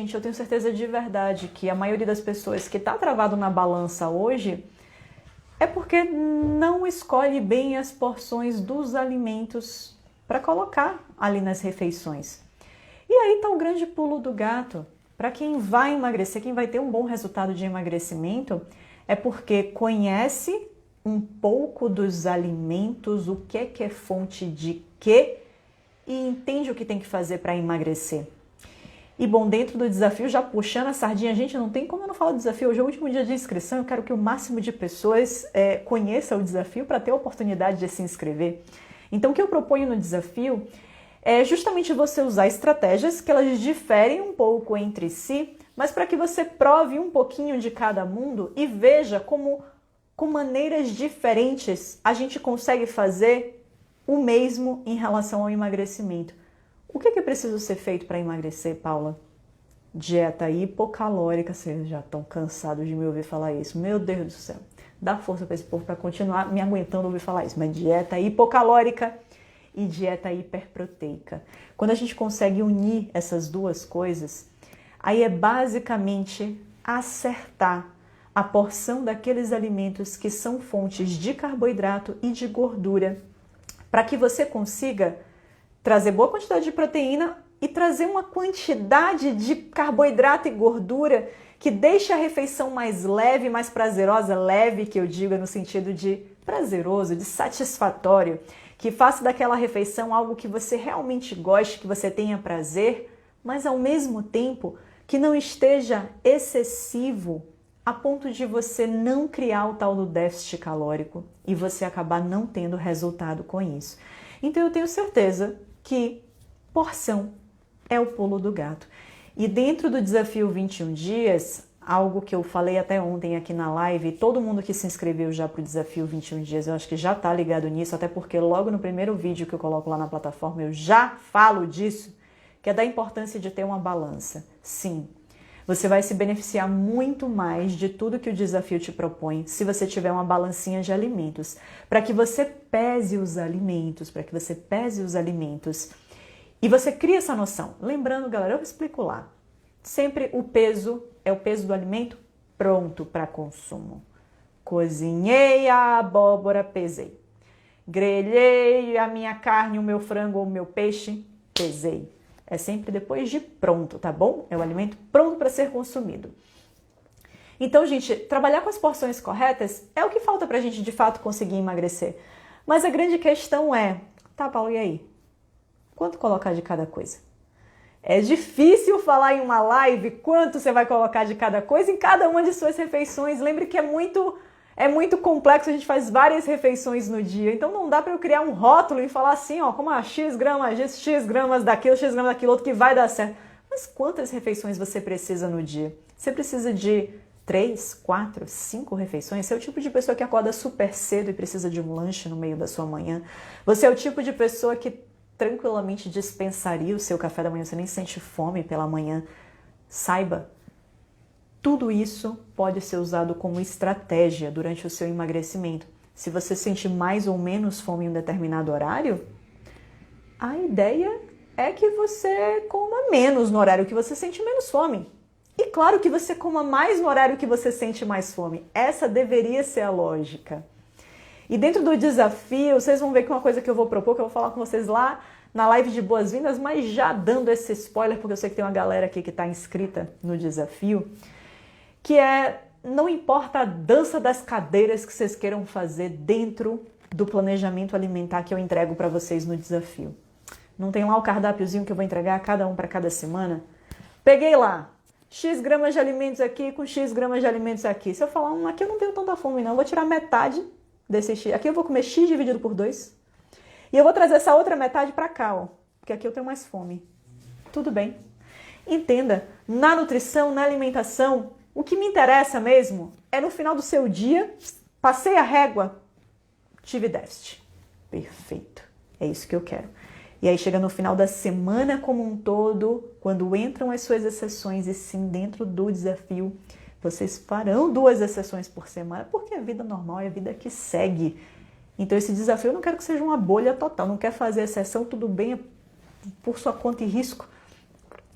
Gente, eu tenho certeza de verdade que a maioria das pessoas que está travado na balança hoje é porque não escolhe bem as porções dos alimentos para colocar ali nas refeições. E aí está o grande pulo do gato. Para quem vai emagrecer, quem vai ter um bom resultado de emagrecimento, é porque conhece um pouco dos alimentos, o que é fonte de quê, e entende o que tem que fazer para emagrecer. E bom, dentro do desafio, já puxando a sardinha, gente, não tem como eu não falar do desafio. Hoje é o último dia de inscrição, eu quero que o máximo de pessoas conheça o desafio para ter a oportunidade de se inscrever. Então, o que eu proponho no desafio é justamente você usar estratégias que elas diferem um pouco entre si, mas para que você prove um pouquinho de cada mundo e veja como, com maneiras diferentes, a gente consegue fazer o mesmo em relação ao emagrecimento. O que é preciso ser feito para emagrecer, Paula? Dieta hipocalórica. Vocês já estão cansados de me ouvir falar isso. Meu Deus do céu. Dá força para esse povo para continuar me aguentando ouvir falar isso. Mas dieta hipocalórica e dieta hiperproteica. Quando a gente consegue unir essas duas coisas, aí é basicamente acertar a porção daqueles alimentos que são fontes de carboidrato e de gordura, para que você consiga trazer boa quantidade de proteína e trazer uma quantidade de carboidrato e gordura que deixe a refeição mais leve, mais prazerosa. Leve, que eu digo, no sentido de prazeroso, de satisfatório, que faça daquela refeição algo que você realmente goste, que você tenha prazer, mas ao mesmo tempo que não esteja excessivo a ponto de você não criar o tal do déficit calórico e você acabar não tendo resultado com isso. Então eu tenho certeza que porção é o pulo do gato. E dentro do desafio 21 dias, algo que eu falei até ontem aqui na live, todo mundo que se inscreveu já para o desafio 21 dias, eu acho que já está ligado nisso, até porque logo no primeiro vídeo que eu coloco lá na plataforma eu já falo disso, que é da importância de ter uma balança. Sim, você vai se beneficiar muito mais de tudo que o desafio te propõe se você tiver uma balancinha de alimentos, para que você pese os alimentos, e você cria essa noção. Lembrando, galera, eu explico lá, sempre o peso é o peso do alimento pronto para consumo. Cozinhei a abóbora, pesei. Grelhei a minha carne, o meu frango ou o meu peixe, pesei. É sempre depois de pronto, tá bom? É o alimento pronto para ser consumido. Então, gente, trabalhar com as porções corretas é o que falta para a gente, de fato, conseguir emagrecer. Mas a grande questão é, tá, Paulo, e aí? Quanto colocar de cada coisa? É difícil falar em uma live quanto você vai colocar de cada coisa em cada uma de suas refeições. Lembre que é muito complexo, a gente faz várias refeições no dia, então não dá para eu criar um rótulo e falar assim, ó, como X gramas disso, X gramas daquilo, X gramas daquilo outro que vai dar certo. Mas quantas refeições você precisa no dia? Você precisa de 3, 4, 5 refeições? Você é o tipo de pessoa que acorda super cedo e precisa de um lanche no meio da sua manhã? Você é o tipo de pessoa que tranquilamente dispensaria o seu café da manhã, você nem sente fome pela manhã? Saiba, tudo isso pode ser usado como estratégia durante o seu emagrecimento. Se você sente mais ou menos fome em um determinado horário, a ideia é que você coma menos no horário que você sente menos fome. E claro que você coma mais no horário que você sente mais fome. Essa deveria ser a lógica. E dentro do desafio, vocês vão ver que uma coisa que eu vou propor, que eu vou falar com vocês lá na live de boas-vindas, mas já dando esse spoiler, porque eu sei que tem uma galera aqui que está inscrita no desafio, que é, não importa a dança das cadeiras que vocês queiram fazer dentro do planejamento alimentar que eu entrego para vocês no desafio. Não tem lá o cardápiozinho que eu vou entregar a cada um para cada semana? Peguei lá, X gramas de alimentos aqui com X gramas de alimentos aqui. Se eu falar, aqui eu não tenho tanta fome não, eu vou tirar metade desse X. Aqui eu vou comer X dividido por 2. E eu vou trazer essa outra metade para cá, ó, porque aqui eu tenho mais fome. Tudo bem. Entenda, na nutrição, na alimentação, o que me interessa mesmo é no final do seu dia, passei a régua, tive déficit. Perfeito. É isso que eu quero. E aí chega no final da semana como um todo, quando entram as suas exceções, e sim, dentro do desafio, vocês farão 2 exceções por semana, porque a vida normal é a vida que segue. Então esse desafio eu não quero que seja uma bolha total, não quer fazer exceção, tudo bem, por sua conta e risco.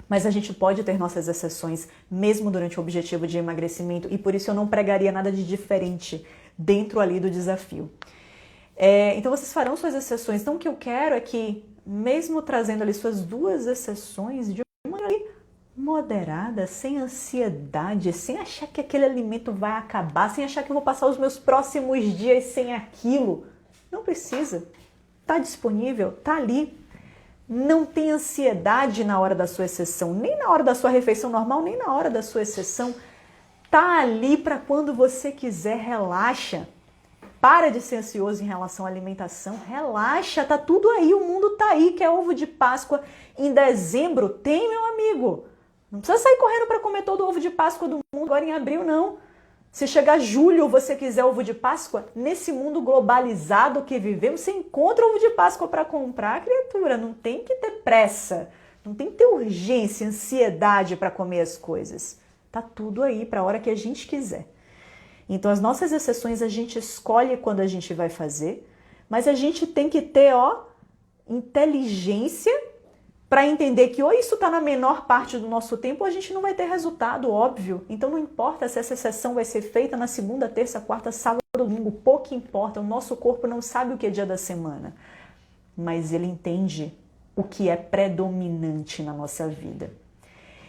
Mas a gente pode ter nossas exceções mesmo durante o objetivo de emagrecimento e por isso eu não pregaria nada de diferente dentro ali do desafio. Então vocês farão suas exceções. Então o que eu quero é que, mesmo trazendo ali suas 2 exceções, de uma maneira moderada, sem ansiedade, sem achar que aquele alimento vai acabar, sem achar que eu vou passar os meus próximos dias sem aquilo. Não precisa. Está disponível, está ali. Não tem ansiedade na hora da sua exceção, nem na hora da sua refeição normal, nem na hora da sua exceção. Tá ali para quando você quiser, relaxa. Para de ser ansioso em relação à alimentação, relaxa, tá tudo aí, o mundo tá aí, quer ovo de Páscoa em dezembro? Tem, meu amigo. Não precisa sair correndo para comer todo o ovo de Páscoa do mundo agora em abril, não. Se chegar julho você quiser ovo de Páscoa, nesse mundo globalizado que vivemos, você encontra ovo de Páscoa para comprar, criatura. Não tem que ter pressa, não tem que ter urgência, ansiedade para comer as coisas. Tá tudo aí para a hora que a gente quiser. Então as nossas exceções a gente escolhe quando a gente vai fazer, mas a gente tem que ter, inteligência para entender que ou isso está na menor parte do nosso tempo ou a gente não vai ter resultado, óbvio. Então não importa se essa exceção vai ser feita na segunda, terça, quarta, sábado, domingo, pouco importa. O nosso corpo não sabe o que é dia da semana, mas ele entende o que é predominante na nossa vida.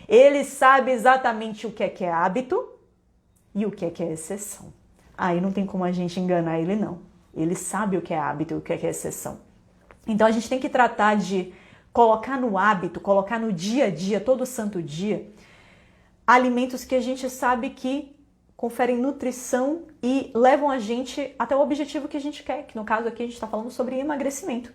Ele sabe exatamente o que é hábito e o que é exceção. Aí não tem como a gente enganar ele, não. Ele sabe o que é hábito e o que é exceção. Então a gente tem que tratar de colocar no hábito, colocar no dia a dia, todo santo dia, alimentos que a gente sabe que conferem nutrição e levam a gente até o objetivo que a gente quer, que no caso aqui a gente está falando sobre emagrecimento.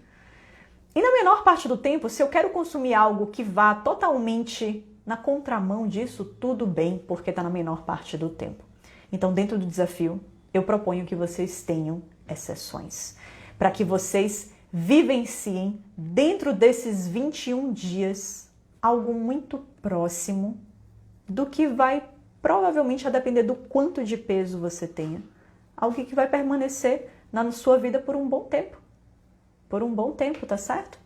E na menor parte do tempo, se eu quero consumir algo que vá totalmente na contramão disso, tudo bem, porque está na menor parte do tempo. Então, dentro do desafio, eu proponho que vocês tenham exceções, para que vocês vivenciem dentro desses 21 dias algo muito próximo do que vai provavelmente a depender do quanto de peso você tenha, algo que vai permanecer na sua vida por um bom tempo. Por um bom tempo, tá certo?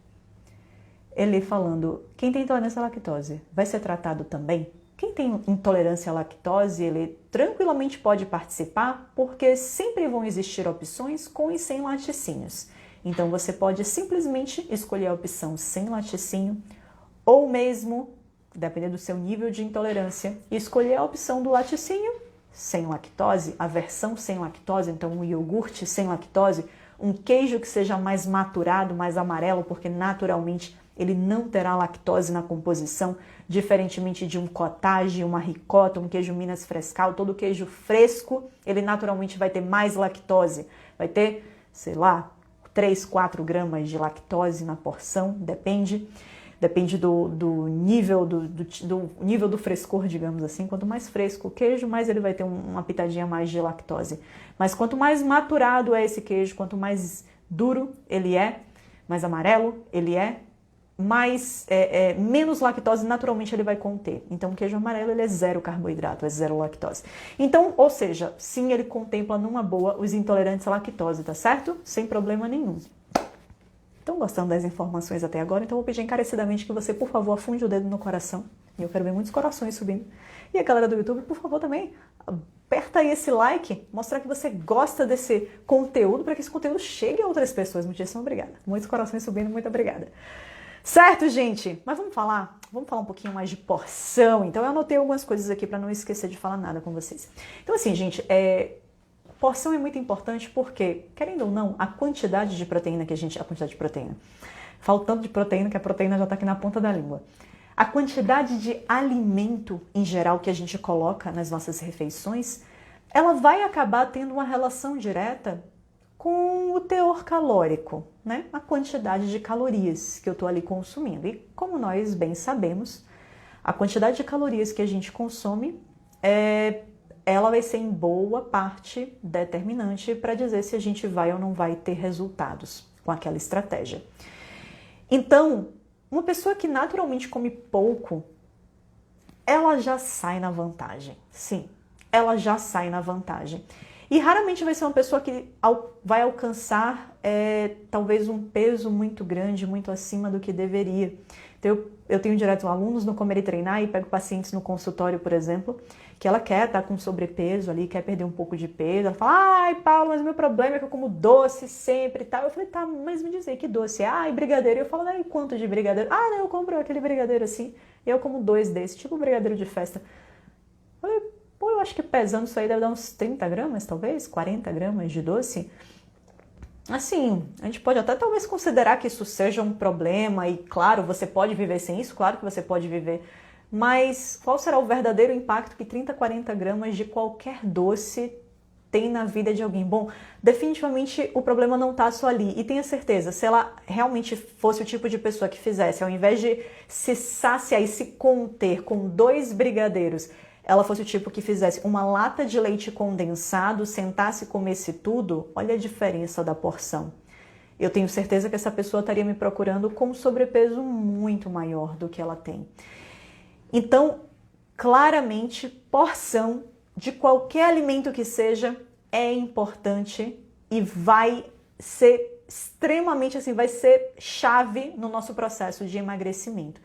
Ele falando, quem tem intolerância à lactose vai ser tratado também? Quem tem intolerância à lactose, ele tranquilamente pode participar, porque sempre vão existir opções com e sem laticínios. Então você pode simplesmente escolher a opção sem laticínio, ou mesmo, dependendo do seu nível de intolerância, escolher a opção do laticínio sem lactose, a versão sem lactose, então um iogurte sem lactose, um queijo que seja mais maturado, mais amarelo, porque naturalmente ele não terá lactose na composição, diferentemente de um cottage, uma ricota, um queijo Minas Frescal. Todo queijo fresco, ele naturalmente vai ter mais lactose. Vai ter, sei lá, 3, 4 gramas de lactose na porção, depende do nível do nível do frescor, digamos assim. Quanto mais fresco o queijo, mais ele vai ter uma pitadinha mais de lactose. Mas quanto mais maturado é esse queijo, quanto mais duro ele é, mais amarelo ele é, menos lactose naturalmente ele vai conter. Então o queijo amarelo ele é 0 carboidrato, é 0 lactose. Então, ou seja, sim, ele contempla numa boa os intolerantes à lactose, tá certo? Sem problema nenhum. Estão gostando das informações até agora? Então eu vou pedir encarecidamente que você, por favor, afunde o dedo no coração. E eu quero ver muitos corações subindo. E a galera do YouTube, por favor, também aperta aí esse like, mostrar que você gosta desse conteúdo, para que esse conteúdo chegue a outras pessoas. Muitíssimo obrigada. Muitos corações subindo, muito obrigada. Certo, gente? Mas vamos falar um pouquinho mais de porção. Então eu anotei algumas coisas aqui para não esquecer de falar nada com vocês. Então assim, gente, porção é muito importante porque, querendo ou não, a quantidade de proteína falo tanto de proteína que a proteína já está aqui na ponta da língua. A quantidade de alimento em geral que a gente coloca nas nossas refeições, ela vai acabar tendo uma relação direta com o teor calórico, né? A quantidade de calorias que eu estou ali consumindo. E como nós bem sabemos, a quantidade de calorias que a gente consome, ela vai ser em boa parte determinante para dizer se a gente vai ou não vai ter resultados com aquela estratégia. Então, uma pessoa que naturalmente come pouco, ela já sai na vantagem. Sim, ela já sai na vantagem. E raramente vai ser uma pessoa que vai alcançar talvez um peso muito grande, muito acima do que deveria. Então, eu tenho direto alunos no Comer e Treinar e pego pacientes no consultório, por exemplo, que ela quer estar com sobrepeso ali, quer perder um pouco de peso. Ela fala, ai, Paulo, mas o meu problema é que eu como doce sempre e tal. Eu falei, tá, mas me diz aí, que doce é? Ai, brigadeiro. Eu falo, ai, quanto de brigadeiro? Ah, não, eu compro aquele brigadeiro assim, e eu como 2 desses, tipo brigadeiro de festa. Eu falei, pô, eu acho que pesando isso aí deve dar uns 30 gramas, talvez, 40 gramas de doce. Assim, a gente pode até talvez considerar que isso seja um problema e, claro, você pode viver sem isso, claro que você pode viver, mas qual será o verdadeiro impacto que 30, 40 gramas de qualquer doce tem na vida de alguém? Bom, definitivamente o problema não está só ali, e tenha certeza, se ela realmente fosse o tipo de pessoa que fizesse, ao invés de se saciar e se conter com 2 brigadeiros, ela fosse o tipo que fizesse uma lata de leite condensado, sentasse e comesse tudo, olha a diferença da porção. Eu tenho certeza que essa pessoa estaria me procurando com um sobrepeso muito maior do que ela tem. Então, claramente, porção de qualquer alimento que seja é importante e vai ser extremamente assim, vai ser chave no nosso processo de emagrecimento.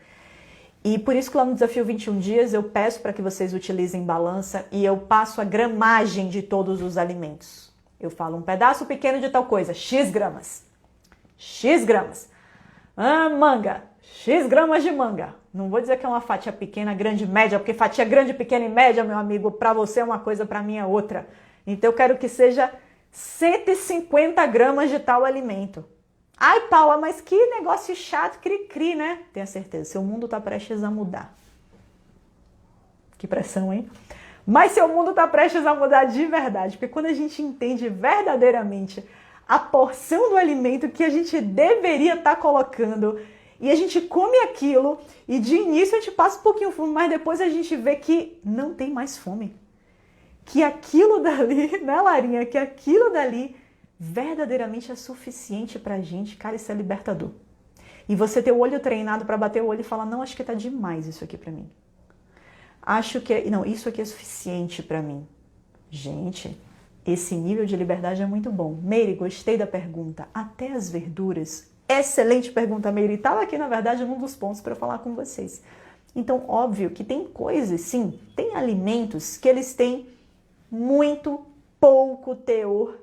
E por isso que lá no Desafio 21 Dias eu peço para que vocês utilizem balança e eu passo a gramagem de todos os alimentos. Eu falo um pedaço pequeno de tal coisa, X gramas. X gramas. Manga, X gramas de manga. Não vou dizer que é uma fatia pequena, grande, média, porque fatia grande, pequena e média, meu amigo, para você é uma coisa, para mim é outra. Então eu quero que seja 150 gramas de tal alimento. Ai, Paula, mas que negócio chato, cri-cri, né? Tenha certeza, seu mundo está prestes a mudar. Que pressão, hein? Mas seu mundo está prestes a mudar de verdade, porque quando a gente entende verdadeiramente a porção do alimento que a gente deveria estar colocando e a gente come aquilo e de início a gente passa um pouquinho fome, mas depois a gente vê que não tem mais fome. Que aquilo dali, né, Larinha? Que aquilo dali verdadeiramente é suficiente pra gente, cara, isso é libertador. E você ter o olho treinado pra bater o olho e falar, não, acho que tá demais isso aqui pra mim. Acho que, não, isso aqui é suficiente pra mim. Gente, esse nível de liberdade é muito bom. Meire, gostei da pergunta. Até as verduras. Excelente pergunta, Meire. Estava aqui, na verdade, num dos pontos para eu falar com vocês. Então, óbvio que tem coisas, sim, tem alimentos que eles têm muito pouco teor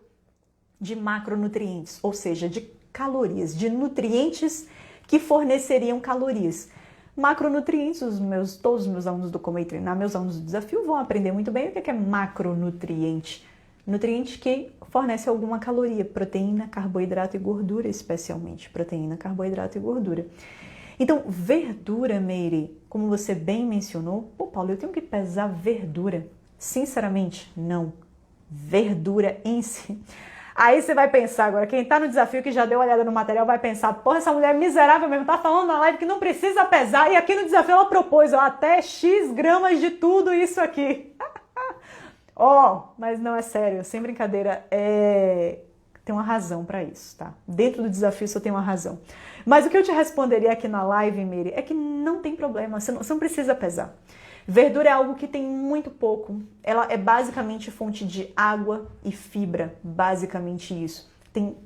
de macronutrientes, ou seja, de calorias, de nutrientes que forneceriam calorias. Macronutrientes, todos os meus alunos do Comer e Treinar, meus alunos do Desafio vão aprender muito bem o que é macronutriente. Nutriente que fornece alguma caloria, proteína, carboidrato e gordura especialmente. Proteína, carboidrato e gordura. Então, verdura, Meire, como você bem mencionou, pô, Paulo, eu tenho que pesar verdura. Sinceramente, não. Verdura em si. Aí você vai pensar agora, quem tá no desafio, que já deu uma olhada no material, vai pensar, porra, essa mulher é miserável mesmo, tá falando na live que não precisa pesar, e aqui no desafio ela propôs, ó, até X gramas de tudo isso aqui. Mas não é sério, sem brincadeira, tem uma razão pra isso, tá? Dentro do desafio só tem uma razão. Mas o que eu te responderia aqui na live, Miri, é que não tem problema, você não precisa pesar. Verdura é algo que tem muito pouco. Ela é basicamente fonte de água e fibra, basicamente isso. Tem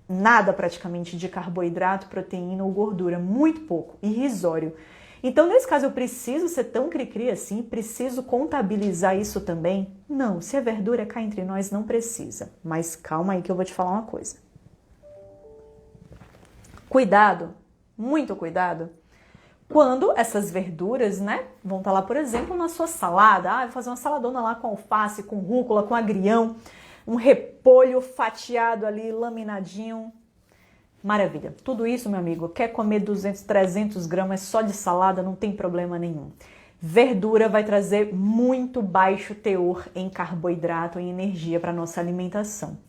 nada praticamente de carboidrato, proteína ou gordura, muito pouco, irrisório. Então, nesse caso, eu preciso ser tão cri-cri assim? Preciso contabilizar isso também? Não, se é verdura, cá entre nós, não precisa. Mas calma aí que eu vou te falar uma coisa. Cuidado, muito cuidado, quando essas verduras, né, vão estar lá, por exemplo, na sua salada. Vou fazer uma saladona lá com alface, com rúcula, com agrião, um repolho fatiado ali, laminadinho. Maravilha. Tudo isso, meu amigo, quer comer 200, 300 gramas só de salada, não tem problema nenhum. Verdura vai trazer muito baixo teor em carboidrato, em energia para nossa alimentação.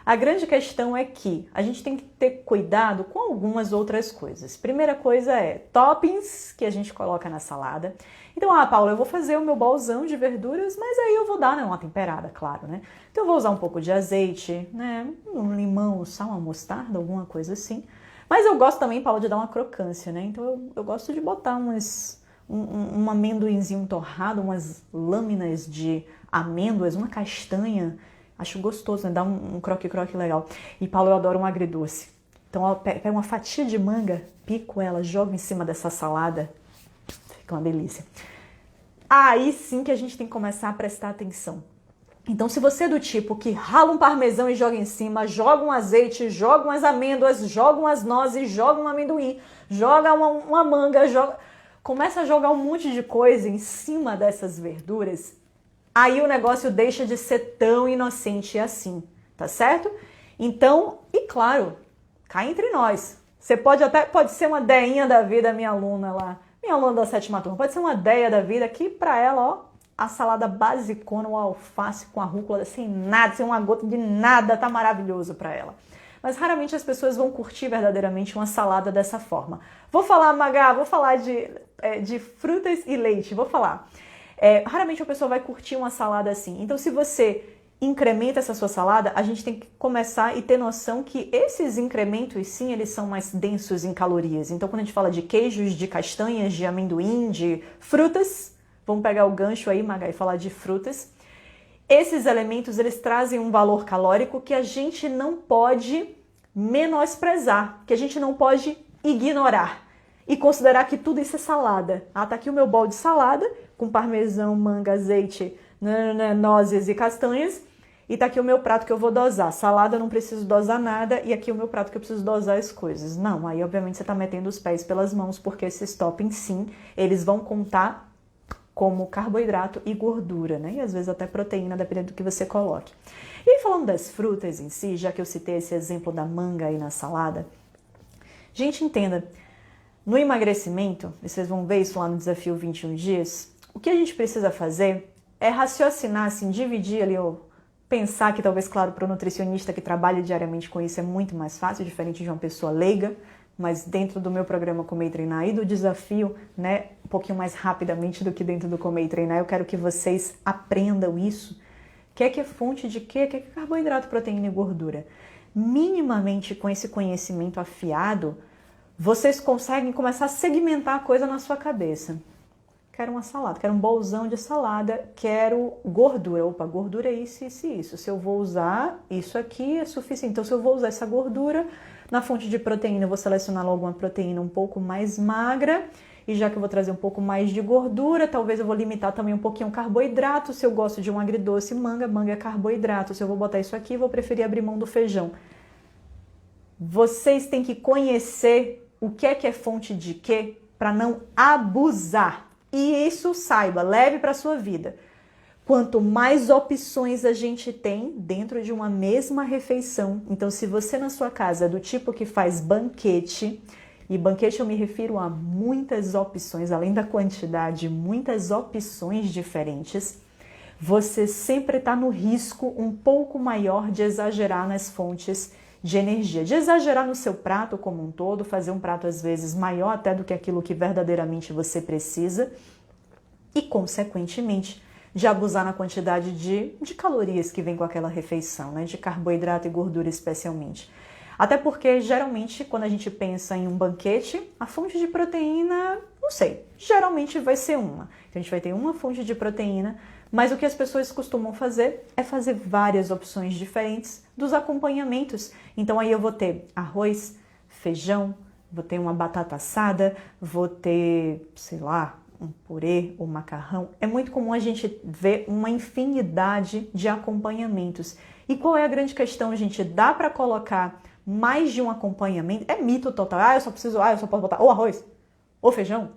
A grande questão é que a gente tem que ter cuidado com algumas outras coisas. Primeira coisa é toppings que a gente coloca na salada. Então, Paula, eu vou fazer o meu bolzão de verduras, mas aí eu vou dar, né, uma temperada, claro, né? Então eu vou usar um pouco de azeite, né, um limão, sal, uma mostarda, alguma coisa assim. Mas eu gosto também, Paula, de dar uma crocância, né? Então eu gosto de botar um amendoinzinho torrado, umas lâminas de amêndoas, uma castanha. Acho gostoso, né? Dá um croque-croque legal. E, Paulo, eu adoro um agridoce. Então, ó, pega uma fatia de manga, pico ela, jogo em cima dessa salada. Fica uma delícia. Aí sim que a gente tem que começar a prestar atenção. Então, se você é do tipo que rala um parmesão e joga em cima, joga um azeite, joga umas amêndoas, joga umas nozes, joga um amendoim, joga uma manga, começa a jogar um monte de coisa em cima dessas verduras, aí o negócio deixa de ser tão inocente assim, tá certo? Então, e claro, cá entre nós, você pode ser uma deinha da vida, minha aluna lá, minha aluna da 7ª turma, pode ser uma deia da vida que pra ela, ó, a salada basicona, o alface com a rúcula, sem nada, sem uma gota de nada, tá maravilhoso para ela. Mas raramente as pessoas vão curtir verdadeiramente uma salada dessa forma. Vou falar, Magá, vou falar de frutas e leite, vou falar. Raramente a pessoa vai curtir uma salada assim. Então, se você incrementa essa sua salada, a gente tem que começar e ter noção que esses incrementos, sim, eles são mais densos em calorias. Então, quando a gente fala de queijos, de castanhas, de amendoim, de frutas, vamos pegar o gancho aí, Magá, e falar de frutas. Esses elementos, eles trazem um valor calórico que a gente não pode menosprezar, que a gente não pode ignorar e considerar que tudo isso é salada. Ah, tá aqui o meu bowl de salada, com parmesão, manga, azeite, nozes e castanhas, e tá aqui o meu prato que eu vou dosar. Salada eu não preciso dosar nada, e aqui o meu prato que eu preciso dosar as coisas. Não, aí obviamente você tá metendo os pés pelas mãos, porque esses toppings, sim, eles vão contar como carboidrato e gordura, né? E às vezes até proteína, dependendo do que você coloque. E aí, falando das frutas em si, já que eu citei esse exemplo da manga aí na salada, gente, entenda, no emagrecimento, e vocês vão ver isso lá no desafio 21 dias, o que a gente precisa fazer é raciocinar, assim, dividir ali, ou pensar que talvez, claro, para o nutricionista que trabalha diariamente com isso é muito mais fácil, diferente de uma pessoa leiga, mas dentro do meu programa Comer e Treinar e do desafio, né, um pouquinho mais rapidamente do que dentro do Comer e Treinar, eu quero que vocês aprendam isso. Que é fonte de quê? Que é carboidrato, proteína e gordura. Minimamente com esse conhecimento afiado, vocês conseguem começar a segmentar a coisa na sua cabeça. Quero uma salada, quero um bolzão de salada, quero gordura. Opa, gordura é isso, isso e isso. Se eu vou usar isso aqui é suficiente. Então, se eu vou usar essa gordura, na fonte de proteína, eu vou selecionar logo uma proteína um pouco mais magra. E já que eu vou trazer um pouco mais de gordura, talvez eu vou limitar também um pouquinho o carboidrato. Se eu gosto de um agridoce, manga é carboidrato. Se eu vou botar isso aqui, vou preferir abrir mão do feijão. Vocês têm que conhecer o que é fonte de quê para não abusar. E isso, saiba, leve para a sua vida. Quanto mais opções a gente tem dentro de uma mesma refeição, então se você na sua casa é do tipo que faz banquete, e banquete eu me refiro a muitas opções, além da quantidade, muitas opções diferentes, você sempre está no risco um pouco maior de exagerar nas fontes de energia, de exagerar no seu prato como um todo, fazer um prato às vezes maior até do que aquilo que verdadeiramente você precisa e, consequentemente, de abusar na quantidade de calorias que vem com aquela refeição, né? De carboidrato e gordura especialmente. Até porque, geralmente, quando a gente pensa em um banquete, a fonte de proteína, não sei, geralmente vai ser uma. Então, a gente vai ter uma fonte de proteína, mas o que as pessoas costumam fazer é fazer várias opções diferentes dos acompanhamentos. Então, aí eu vou ter arroz, feijão, vou ter uma batata assada, vou ter, sei lá, um purê ou macarrão. É muito comum a gente ver uma infinidade de acompanhamentos. E qual é a grande questão, gente? Dá para colocar mais de um acompanhamento? É mito total. Eu só posso botar ou arroz, ou feijão,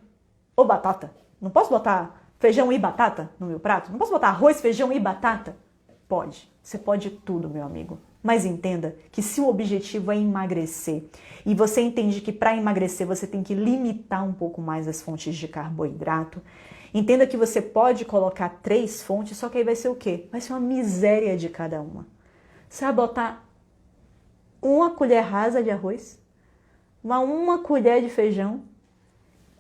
ou batata. Não posso botar feijão e batata no meu prato? Não posso botar arroz, feijão e batata? Pode. Você pode tudo, meu amigo. Mas entenda que se o objetivo é emagrecer e você entende que para emagrecer você tem que limitar um pouco mais as fontes de carboidrato, entenda que você pode colocar 3 fontes, só que aí vai ser o quê? Vai ser uma miséria de cada uma. Você vai botar uma colher rasa de arroz, uma colher de feijão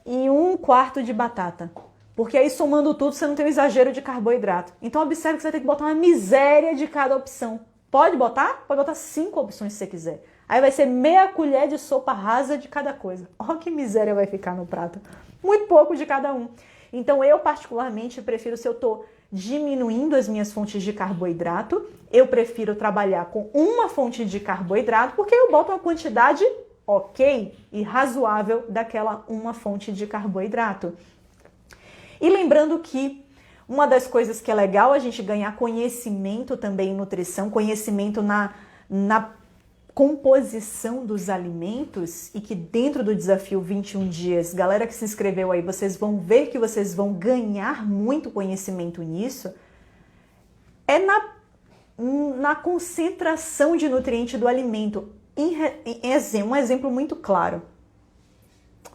e 1/4 de batata. Porque aí somando tudo você não tem um exagero de carboidrato. Então observe que você vai ter que botar uma miséria de cada opção. Pode botar? Pode botar 5 opções se você quiser. Aí vai ser meia colher de sopa rasa de cada coisa. Olha que miséria vai ficar no prato. Muito pouco de cada um. Então eu particularmente prefiro, se eu estou diminuindo as minhas fontes de carboidrato, eu prefiro trabalhar com uma fonte de carboidrato, porque eu boto uma quantidade ok e razoável daquela uma fonte de carboidrato. E lembrando que uma das coisas que é legal a gente ganhar conhecimento também em nutrição, conhecimento na composição dos alimentos, e que dentro do desafio 21 dias, galera que se inscreveu aí, vocês vão ver que vocês vão ganhar muito conhecimento nisso, é na concentração de nutriente do alimento. Um exemplo muito claro.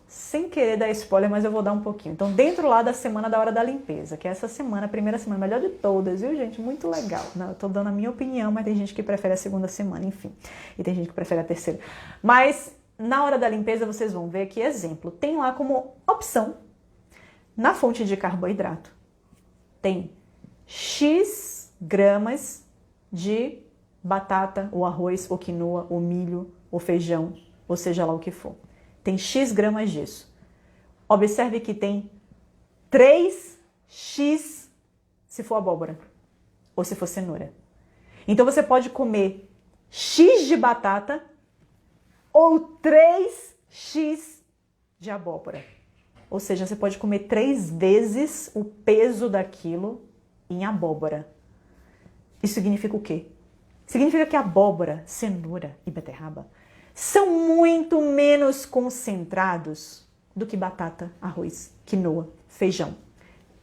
Sem querer dar spoiler, mas eu vou dar um pouquinho. Então, dentro lá da semana da hora da limpeza, que é essa semana, a primeira semana, melhor de todas, viu, gente? Muito legal. Não, eu tô dando a minha opinião, mas tem gente que prefere a segunda semana, enfim. E tem gente que prefere a terceira. Mas, na hora da limpeza, vocês vão ver que, exemplo, tem lá como opção, na fonte de carboidrato, tem X gramas de batata, ou arroz, ou quinoa, ou milho, ou feijão, ou seja lá o que for. Tem X gramas disso. Observe que tem 3X se for abóbora ou se for cenoura. Então você pode comer X de batata ou 3X de abóbora. Ou seja, você pode comer 3 vezes o peso daquilo em abóbora. Isso significa o quê? Significa que abóbora, cenoura e beterraba são muito menos concentrados do que batata, arroz, quinoa, feijão.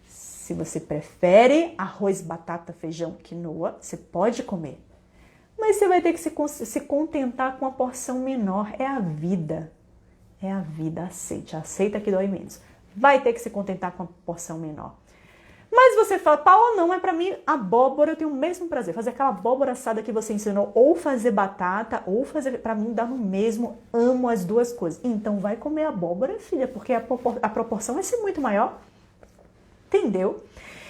Se você prefere arroz, batata, feijão, quinoa, você pode comer. Mas você vai ter que se contentar com uma porção menor. É a vida. É a vida. Aceita que dói menos. Vai ter que se contentar com uma porção menor. Mas você fala, Paula, não é pra mim abóbora, eu tenho o mesmo prazer. Fazer aquela abóbora assada que você ensinou, ou fazer batata, ou fazer, pra mim dá no mesmo, amo as duas coisas. Então vai comer abóbora, filha, porque a proporção vai ser muito maior. Entendeu?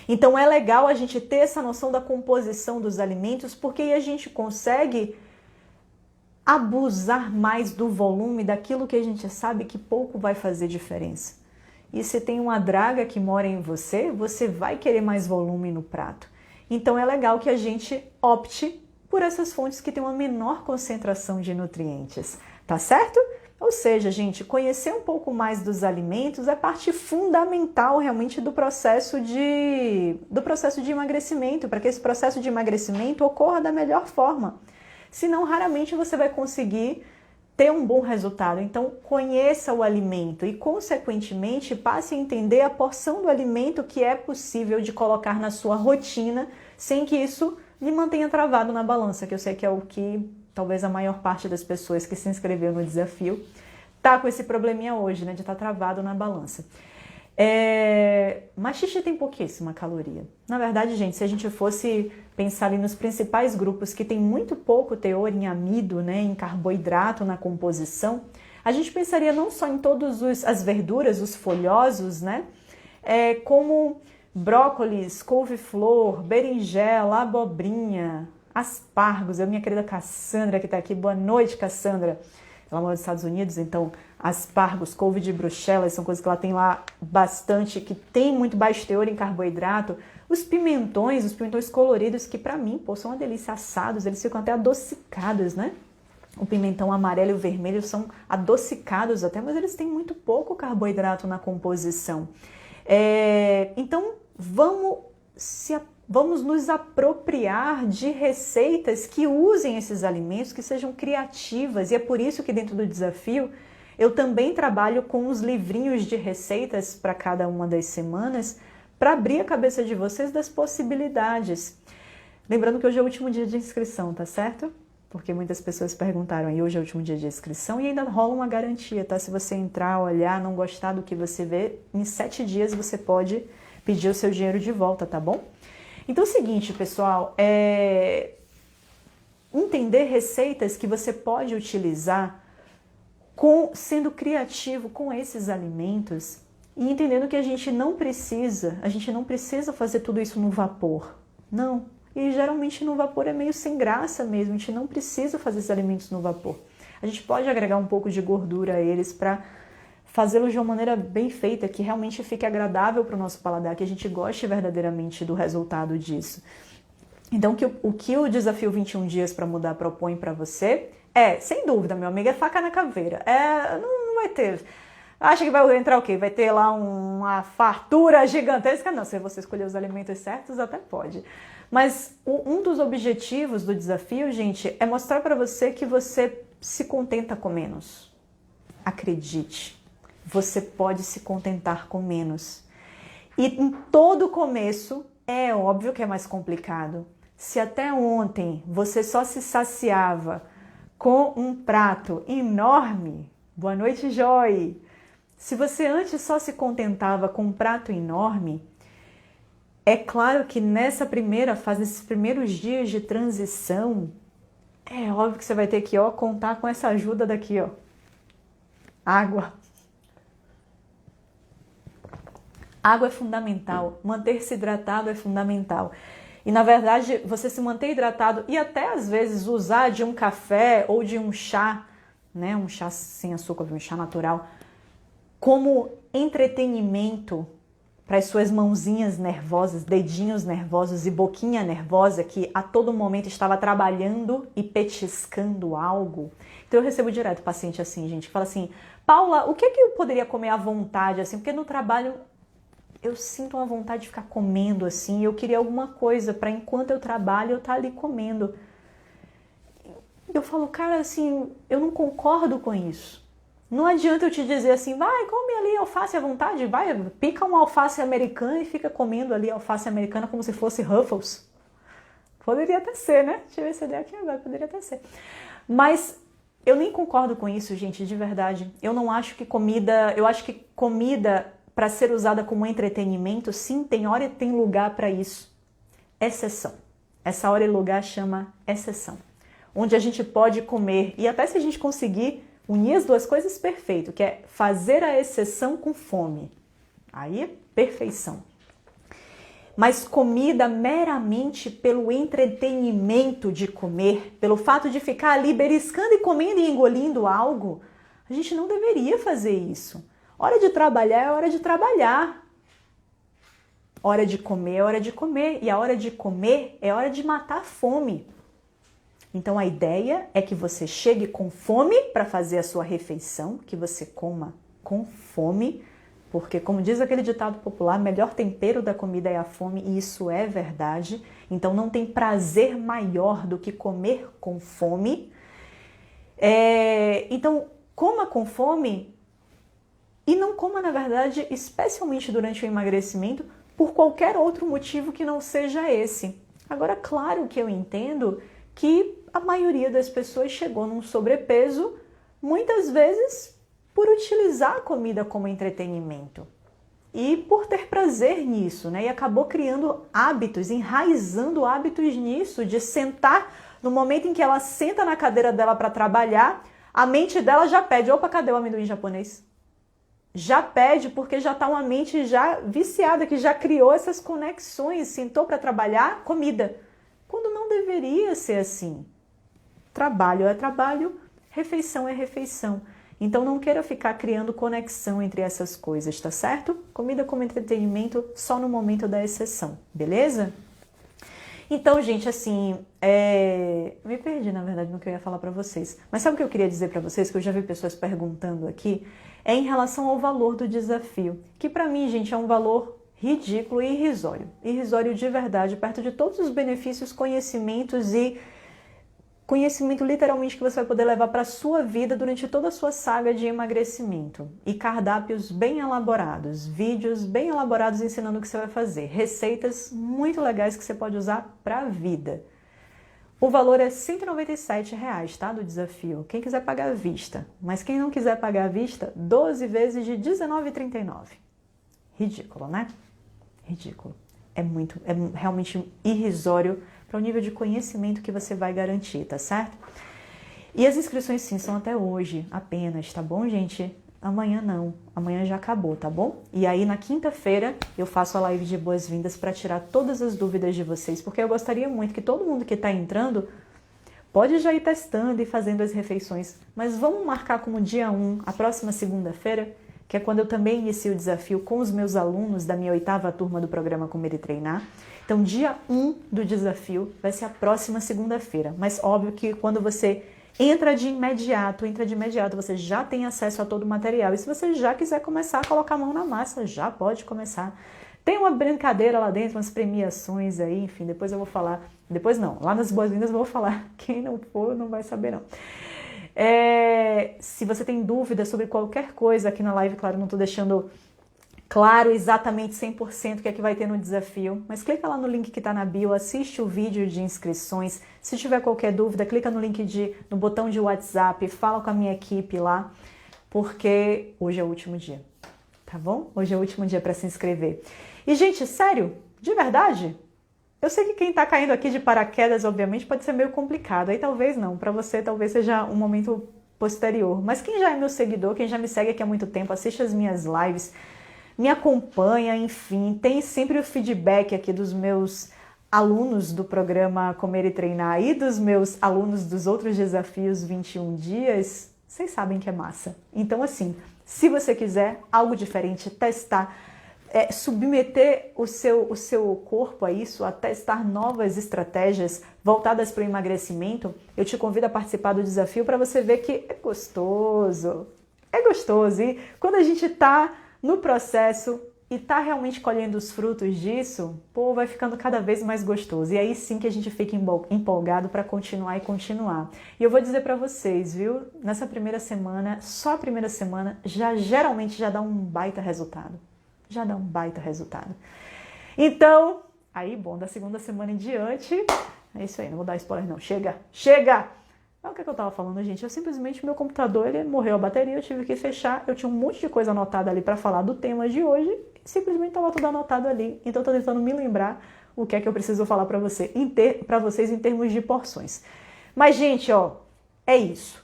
Então é legal a gente ter essa noção da composição dos alimentos, porque aí a gente consegue abusar mais do volume daquilo que a gente sabe que pouco vai fazer diferença. E se tem uma draga que mora em você, você vai querer mais volume no prato. Então é legal que a gente opte por essas fontes que têm uma menor concentração de nutrientes, tá certo? Ou seja, gente, conhecer um pouco mais dos alimentos é parte fundamental realmente do processo de emagrecimento, para que esse processo de emagrecimento ocorra da melhor forma. Senão, raramente você vai conseguir ter um bom resultado. Então, conheça o alimento e, consequentemente, passe a entender a porção do alimento que é possível de colocar na sua rotina sem que isso lhe mantenha travado na balança, que eu sei que é o que talvez a maior parte das pessoas que se inscreveu no desafio tá com esse probleminha hoje, né, de estar travado na balança. Mas xixi tem pouquíssima caloria. Na verdade, gente, se a gente fosse pensar ali nos principais grupos que tem muito pouco teor em amido, né, em carboidrato na composição, a gente pensaria não só em todas as verduras, os folhosos, né, como brócolis, couve-flor, berinjela, abobrinha, aspargos. A minha querida Cassandra que está aqui. Boa noite, Cassandra. Ela mora nos Estados Unidos, então aspargos, couve de Bruxelas, são coisas que ela tem lá bastante, que tem muito baixo teor em carboidrato. Os pimentões coloridos, que pra mim, pô, são uma delícia assados, eles ficam até adocicados, né? O pimentão amarelo e o vermelho são adocicados até, mas eles têm muito pouco carboidrato na composição. Então, vamos nos apropriar de receitas que usem esses alimentos, que sejam criativas, e é por isso que dentro do desafio eu também trabalho com os livrinhos de receitas para cada uma das semanas, para abrir a cabeça de vocês das possibilidades. Lembrando que hoje é o último dia de inscrição, tá certo? Porque muitas pessoas perguntaram, e hoje é o último dia de inscrição, e ainda rola uma garantia, tá? Se você entrar, olhar, não gostar do que você vê, em 7 dias você pode pedir o seu dinheiro de volta, tá bom? Então é o seguinte, pessoal, entender receitas que você pode utilizar sendo criativo com esses alimentos e entendendo que a gente não precisa fazer tudo isso no vapor, não. E geralmente no vapor é meio sem graça mesmo, a gente não precisa fazer esses alimentos no vapor. A gente pode agregar um pouco de gordura a eles para fazê-los de uma maneira bem feita, que realmente fique agradável para o nosso paladar, que a gente goste verdadeiramente do resultado disso. Então, o que o Desafio 21 Dias para Mudar propõe para você Sem dúvida, meu amigo, é faca na caveira. Não vai ter. Acha que vai entrar o quê? Vai ter lá uma fartura gigantesca? Não, se você escolher os alimentos certos, até pode. Mas um dos objetivos do desafio, gente, é mostrar para você que você se contenta com menos. Acredite, você pode se contentar com menos. E em todo começo, é óbvio que é mais complicado. Se até ontem você só se saciava com um prato enorme, boa noite, Joy! Se você antes só se contentava com um prato enorme, é claro que nessa primeira fase, nesses primeiros dias de transição, é óbvio que você vai ter que contar com essa ajuda daqui, água. Água é fundamental, manter-se hidratado é fundamental. E na verdade, você se manter hidratado e até às vezes usar de um café ou de um chá, né, um chá sem açúcar, um chá natural, como entretenimento para as suas mãozinhas nervosas, dedinhos nervosos e boquinha nervosa que a todo momento estava trabalhando e petiscando algo. Então eu recebo direto paciente assim, gente, que fala assim, Paula, o que eu poderia comer à vontade, assim, porque no trabalho eu sinto uma vontade de ficar comendo assim, eu queria alguma coisa para enquanto eu trabalho eu estar ali comendo. Eu falo, cara, assim, eu não concordo com isso. Não adianta eu te dizer assim, vai, come ali alface à vontade, vai, pica uma alface americana e fica comendo ali alface americana como se fosse Ruffles. Poderia até ser, né? Deixa eu ver se ideia aqui agora, poderia até ser. Mas eu nem concordo com isso, gente, de verdade. Eu não acho que comida, eu acho que comida para ser usada como entretenimento, sim, tem hora e tem lugar para isso. Exceção. Essa hora e lugar chama exceção. Onde a gente pode comer, e até se a gente conseguir unir as duas coisas, perfeito, que é fazer a exceção com fome. Aí é perfeição. Mas comida meramente pelo entretenimento de comer, pelo fato de ficar ali beliscando e comendo e engolindo algo, a gente não deveria fazer isso. Hora de trabalhar é hora de trabalhar. Hora de comer é hora de comer. E a hora de comer é hora de matar a fome. Então a ideia é que você chegue com fome para fazer a sua refeição, que você coma com fome, porque como diz aquele ditado popular, melhor tempero da comida é a fome, e isso é verdade. Então não tem prazer maior do que comer com fome. Então coma com fome e não coma, na verdade, especialmente durante o emagrecimento, por qualquer outro motivo que não seja esse. Agora, claro que eu entendo que a maioria das pessoas chegou num sobrepeso, muitas vezes por utilizar a comida como entretenimento e por ter prazer nisso, né? E acabou criando hábitos, enraizando hábitos nisso, de sentar no momento em que ela senta na cadeira dela para trabalhar, a mente dela já pede, opa, cadê o amendoim japonês? Já pede porque já está uma mente já viciada, que já criou essas conexões, sentou para trabalhar, comida. Quando não deveria ser assim. Trabalho é trabalho, refeição é refeição. Então não queira ficar criando conexão entre essas coisas, tá certo? Comida como entretenimento só no momento da exceção, beleza? Então, gente, assim, me perdi, na verdade, no que eu ia falar para vocês. Mas sabe o que eu queria dizer para vocês, que eu já vi pessoas perguntando aqui? É em relação ao valor do desafio, que para mim, gente, é um valor ridículo e irrisório. Irrisório de verdade, perto de todos os benefícios, conhecimentos e conhecimento literalmente que você vai poder levar para a sua vida durante toda a sua saga de emagrecimento. E cardápios bem elaborados, vídeos bem elaborados ensinando o que você vai fazer, receitas muito legais que você pode usar para a vida. O valor é R$ 197, tá, do desafio. Quem quiser pagar à vista, mas quem não quiser pagar à vista, 12 vezes de R$ 19,39. Ridículo, né? Ridículo. É realmente irrisório para o nível de conhecimento que você vai garantir, tá certo? E as inscrições sim são até hoje apenas, tá bom, gente? Amanhã não, amanhã já acabou, tá bom? E aí na quinta-feira eu faço a live de boas-vindas para tirar todas as dúvidas de vocês, porque eu gostaria muito que todo mundo que está entrando pode já ir testando e fazendo as refeições, mas vamos marcar como dia 1, a próxima segunda-feira, que é quando eu também inicio o desafio com os meus alunos da minha 8ª turma do programa Comer e Treinar. Então, dia 1 do desafio vai ser a próxima segunda-feira. Mas óbvio que quando você entra de imediato, você já tem acesso a todo o material. E se você já quiser começar a colocar a mão na massa, já pode começar. Tem uma brincadeira lá dentro, umas premiações aí, enfim, depois eu vou falar. Depois não, lá nas boas-vindas eu vou falar. Quem não for não vai saber não. Se você tem dúvida sobre qualquer coisa aqui na live, claro, não estou deixando claro exatamente 100% o que é que vai ter no desafio, mas clica lá no link que está na bio, assiste o vídeo de inscrições. Se tiver qualquer dúvida, clica no botão de WhatsApp, fala com a minha equipe lá, porque hoje é o último dia, tá bom? Hoje é o último dia para se inscrever. E, gente, sério, de verdade, eu sei que quem tá caindo aqui de paraquedas, obviamente, pode ser meio complicado, aí talvez não, para você talvez seja um momento posterior, mas quem já é meu seguidor, quem já me segue aqui há muito tempo, assiste as minhas lives, me acompanha, enfim, tem sempre o feedback aqui dos meus alunos do programa Comer e Treinar e dos meus alunos dos outros desafios 21 dias, vocês sabem que é massa. Então, assim, se você quiser algo diferente, testar, submeter o seu corpo a isso, a testar novas estratégias voltadas para o emagrecimento, eu te convido a participar do desafio para você ver que é gostoso. É gostoso. E quando a gente está no processo e tá realmente colhendo os frutos disso, pô, vai ficando cada vez mais gostoso. E aí sim que a gente fica empolgado para continuar e continuar. E eu vou dizer para vocês, viu? Nessa primeira semana, só a primeira semana, geralmente já dá um baita resultado. Já dá um baita resultado. Então, aí, bom, da segunda semana em diante, é isso aí, não vou dar spoiler não. Chega! O que eu tava falando, gente? Meu computador, ele morreu a bateria, eu tive que fechar. Eu tinha um monte de coisa anotada ali para falar do tema de hoje. E simplesmente tava tudo anotado ali. Então, eu tô tentando me lembrar o que é que eu preciso falar para vocês em termos de porções. Mas, gente, ó, é isso.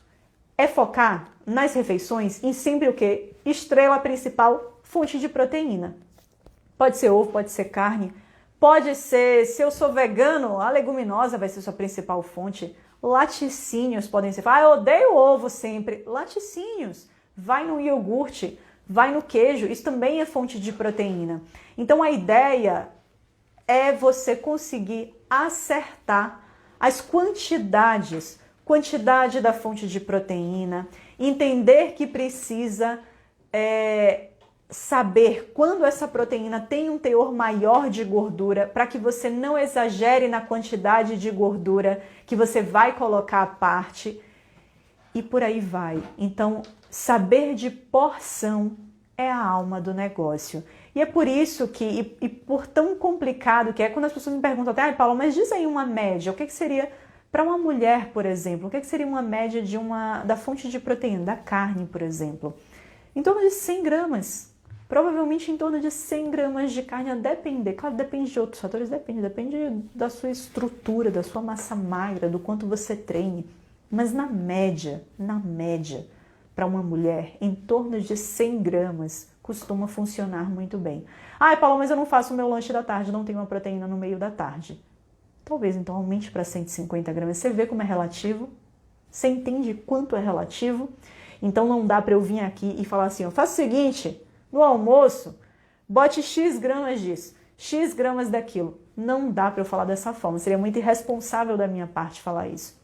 É focar nas refeições em sempre o quê? Estrela principal, fonte de proteína. Pode ser ovo, pode ser carne. Pode ser, se eu sou vegano, a leguminosa vai ser sua principal fonte. Laticínios podem ser. Eu odeio ovo sempre. Laticínios. Vai no iogurte, vai no queijo. Isso também é fonte de proteína. Então a ideia é você conseguir acertar as quantidade da fonte de proteína, entender que precisa saber quando essa proteína tem um teor maior de gordura, para que você não exagere na quantidade de gordura que você vai colocar à parte e por aí vai. Então, saber de porção é a alma do negócio. E é por isso que, e por tão complicado que é, quando as pessoas me perguntam até, Paula, mas diz aí uma média, o que seria para uma mulher, por exemplo, o que seria uma média da fonte de proteína, da carne, por exemplo? Em torno de 100 gramas. Provavelmente em torno de 100 gramas de carne, a depender. Claro, depende de outros fatores, depende da sua estrutura, da sua massa magra, do quanto você treine. Mas na média, para uma mulher, em torno de 100 gramas costuma funcionar muito bem. Paula, mas eu não faço o meu lanche da tarde, não tenho uma proteína no meio da tarde. Talvez então aumente para 150 gramas. Você vê como é relativo? Você entende quanto é relativo? Então não dá para eu vir aqui e falar assim, faça o seguinte, no almoço, bote X gramas disso, X gramas daquilo. Não dá para eu falar dessa forma, seria muito irresponsável da minha parte falar isso.